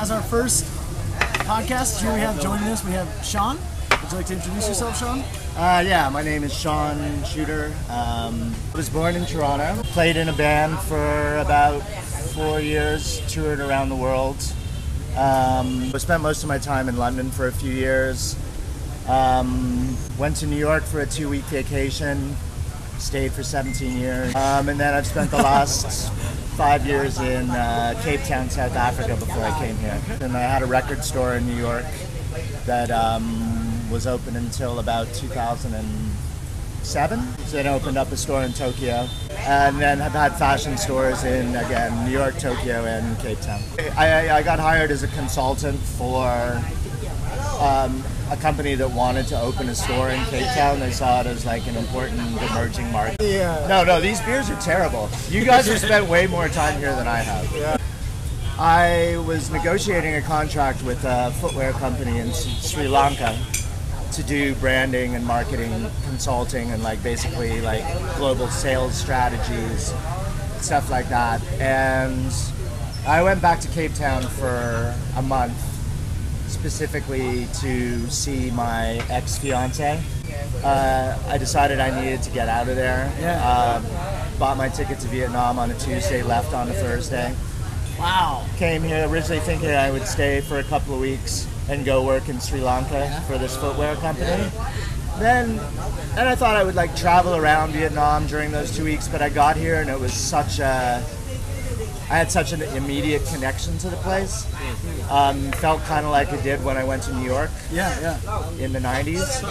as our first podcast, here we have joining us, we have Sean. Would you like to introduce yourself, Sean? Yeah, my name is Sean Shooter. I was born in Toronto. Played in a band for about 4 years, toured around the world. I spent most of my time in London for a few years. Went to New York for a 2-week vacation. Stayed for 17 years. And then I've spent the last 5 years in Cape Town, South Africa before I came here. And I had a record store in New York that was open until about 2007. So then I opened up a store in Tokyo. And then have had fashion stores in, again, New York, Tokyo, and Cape Town. I got hired as a consultant for a company that wanted to open a store in Cape Town. They saw it as like an important emerging market. Yeah. No, these beers are terrible. You guys have spent way more time here than I have. Yeah. I was negotiating a contract with a footwear company in Sri Lanka to do branding and marketing consulting and like basically like global sales strategies, stuff like that. And I went back to Cape Town for a month, specifically to see my ex-fiance. I decided I needed to get out of there. Yeah. Bought my ticket to Vietnam on a Tuesday, left on a Thursday. Wow. Came here originally thinking I would stay for a couple of weeks and go work in Sri Lanka for this footwear company. Then I thought I would like travel around Vietnam during those 2 weeks, but I got here and it was I had such an immediate connection to the place. Felt kind of like it did when I went to New York in the 90s.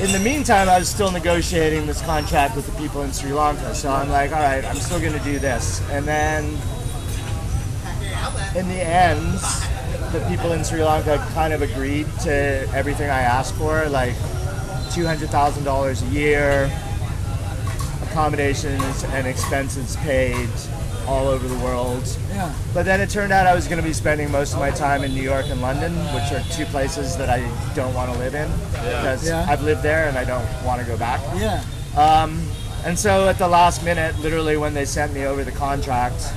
In the meantime, I was still negotiating this contract with the people in Sri Lanka. So I'm like, all right, I'm still going to do this. And then in the end, the people in Sri Lanka kind of agreed to everything I asked for, like $200,000 a year, accommodations and expenses paid all over the world. Yeah. But then it turned out I was going to be spending most of my time in New York and London, which are two places that I don't want to live in because I've lived there and I don't want to go back. Yeah. And so at the last minute, literally when they sent me over the contract,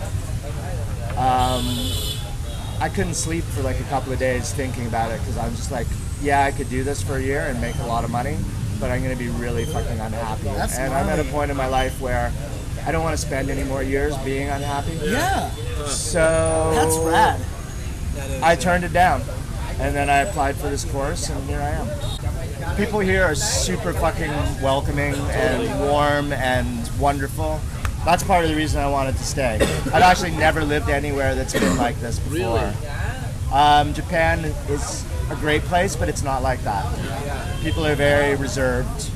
I couldn't sleep for like a couple of days thinking about it because I'm just like, yeah, I could do this for a year and make a lot of money, but I'm going to be really fucking unhappy. I'm at a point in my life where I don't want to spend any more years being unhappy. Yeah. So that's rad. I turned it down, and then I applied for this course, and here I am. People here are super fucking welcoming and warm and wonderful. That's part of the reason I wanted to stay. I've actually never lived anywhere that's been like this before. Really? Japan is a great place, but it's not like that. People are very reserved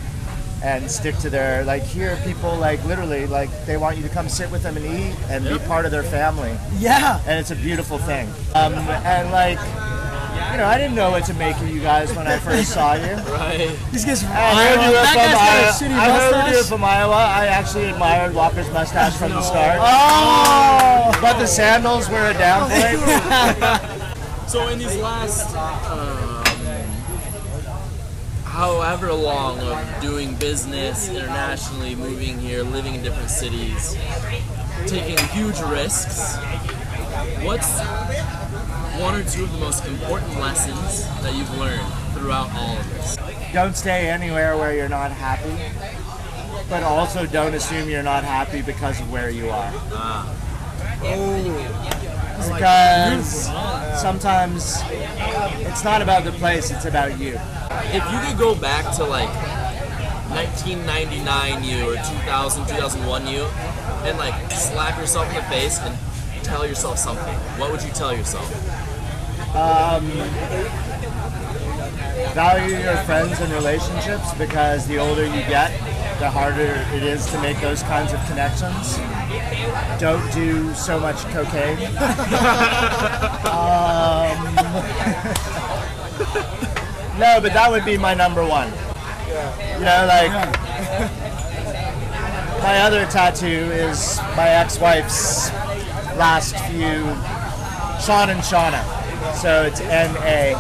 and stick to their, like here people like literally like they want you to come sit with them and eat and be part of their family. Yeah. And it's a beautiful thing. And like, you know, I didn't know what to make of you guys when I first saw you. Right. These guys I heard you were from Iowa. I actually admired Walker's mustache from the start. Oh! But the sandals were a down point. So in these last however long of doing business internationally, moving here, living in different cities, taking huge risks, what's one or two of the most important lessons that you've learned throughout all of this? Don't stay anywhere where you're not happy, but also don't assume you're not happy because of where you are. Because sometimes it's not about the place, it's about you. If you could go back to like 1999 you or 2000, 2001 you and like slap yourself in the face and tell yourself something, what would you tell yourself? Value your friends and relationships because the older you get, the harder it is to make those kinds of connections. Don't do so much cocaine. No, but that would be my number one. You know, like, my other tattoo is my ex-wife's last few, Sean and Shauna. So it's N-A.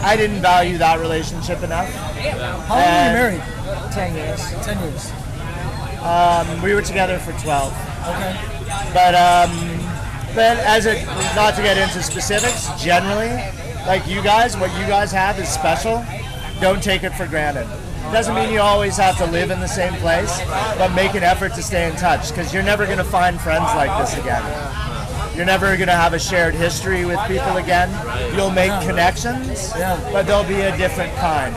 I didn't value that relationship enough. How long were you married? 10 years. 10 years. We were together for 12. Okay. But But not to get into specifics, generally, like you guys, what you guys have is special. Don't take it for granted. Doesn't mean you always have to live in the same place, but make an effort to stay in touch, because you're never going to find friends like this again. You're never going to have a shared history with people again. You'll make connections, but they'll be a different kind.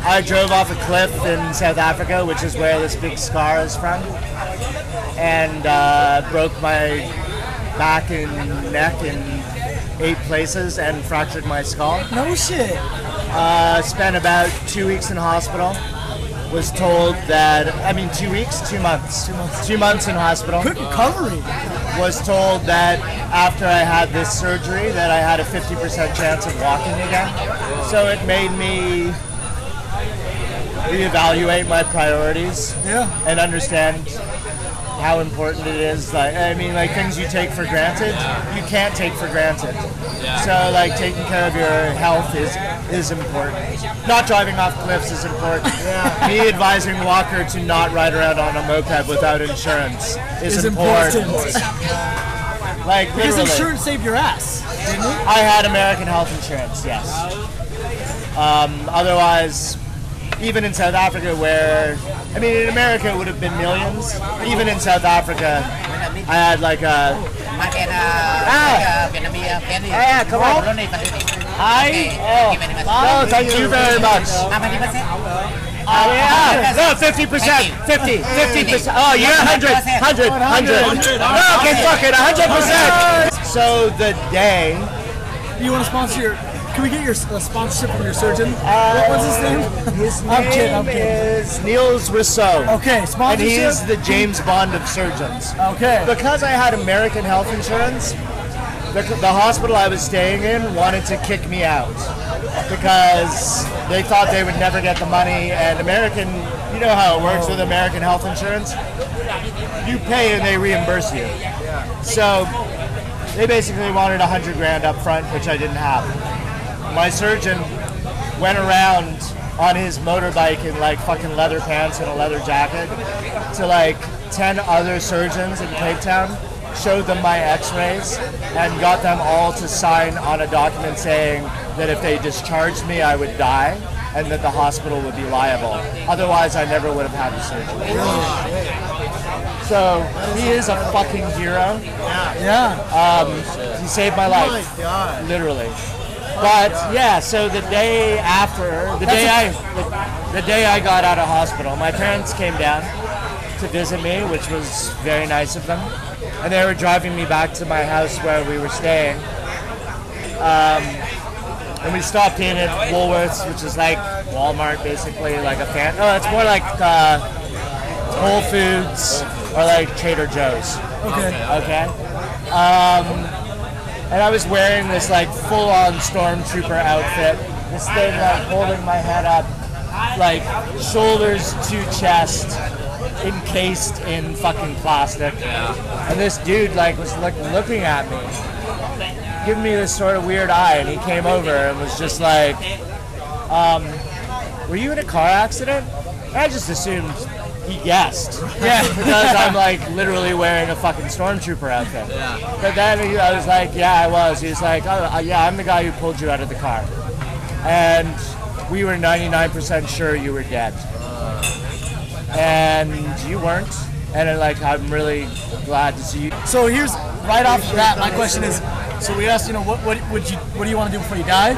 I drove off a cliff in South Africa, which is where this big scar is from, and broke my back and neck in 8 places and fractured my skull. No shit. Spent about 2 weeks in hospital. Was told that, 2 weeks, 2 months. 2 months in hospital. Quick recovery. Was told that after I had this surgery that I had a 50% chance of walking again. So it made me reevaluate my priorities and understand how important it is. Like things you take for granted, you can't take for granted. So like taking care of your health is important. Not driving off cliffs is important. Me advising Walker to not ride around on a moped without insurance is important. Like because literally. insurance saved your ass, didn't it? I had American health insurance, yes. Otherwise, even in South Africa where, in America it would have been millions. Even in South Africa, I had like a... come on. No, thank you very much. No, 50%. 50%. Oh, you're 100. No, okay, fuck it, 100%. So the day... You want to sponsor your... Can we get your sponsorship from your surgeon? What's his name? His name is Niels Rousseau. Okay, sponsorship. And he's the James Bond of surgeons. Okay. Because I had American health insurance, the hospital I was staying in wanted to kick me out because they thought they would never get the money. And American, you know how it works with American health insurance? You pay and they reimburse you. So they basically wanted $100 grand up front, which I didn't have. My surgeon went around on his motorbike in like fucking leather pants and a leather jacket to like 10 other surgeons in Cape Town, showed them my x-rays, and got them all to sign on a document saying that if they discharged me, I would die, and that the hospital would be liable. Otherwise, I never would have had the surgery. So, he is a fucking hero. He saved my life. Literally. But yeah, so the day after, the day I got out of hospital, my parents came down to visit me, which was very nice of them, and they were driving me back to my house where we were staying. And we stopped in at Woolworths, which is like Walmart, basically, like a fan. No, it's more like Whole Foods or like Trader Joe's. Okay. And I was wearing this like full-on stormtrooper outfit. This thing like holding my head up, like shoulders to chest, encased in fucking plastic. And this dude like was looking at me, giving me this sort of weird eye, and he came over and was just like, were you in a car accident? And I just assumed he guessed. Because I'm like literally wearing a fucking stormtrooper outfit. But then I was like, yeah, I was. He was like, oh, yeah, I'm the guy who pulled you out of the car. And we were 99% sure you were dead. And you weren't. And I'm really glad to see you. So here's, right off the bat, my question is, so we asked, what do you want to do before you die?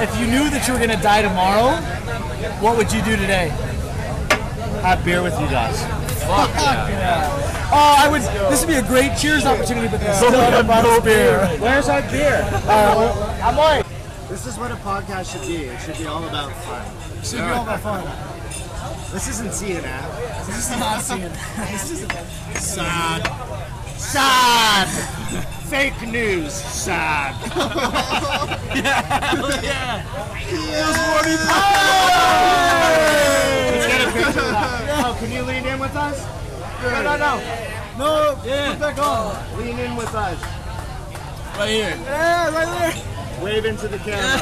If you knew that you were going to die tomorrow, what would you do today? Have beer with you guys. Fuck yeah. Oh, this would be a great cheers opportunity, but there's still no beer. Where's our beer? I'm like, this is what a podcast should be. It should be all about fun. It should be all about fun. This isn't CNN. This is not CNN. This is sad. Fake news. Sad. yeah. Let's get a picture of that. Oh, can you lean in with us? No, put back on. Lean in with us. Right here. Yeah, right there. Wave into the camera.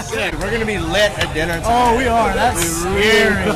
Sick. We're gonna be lit at dinner tonight. Oh, we are. That's scary.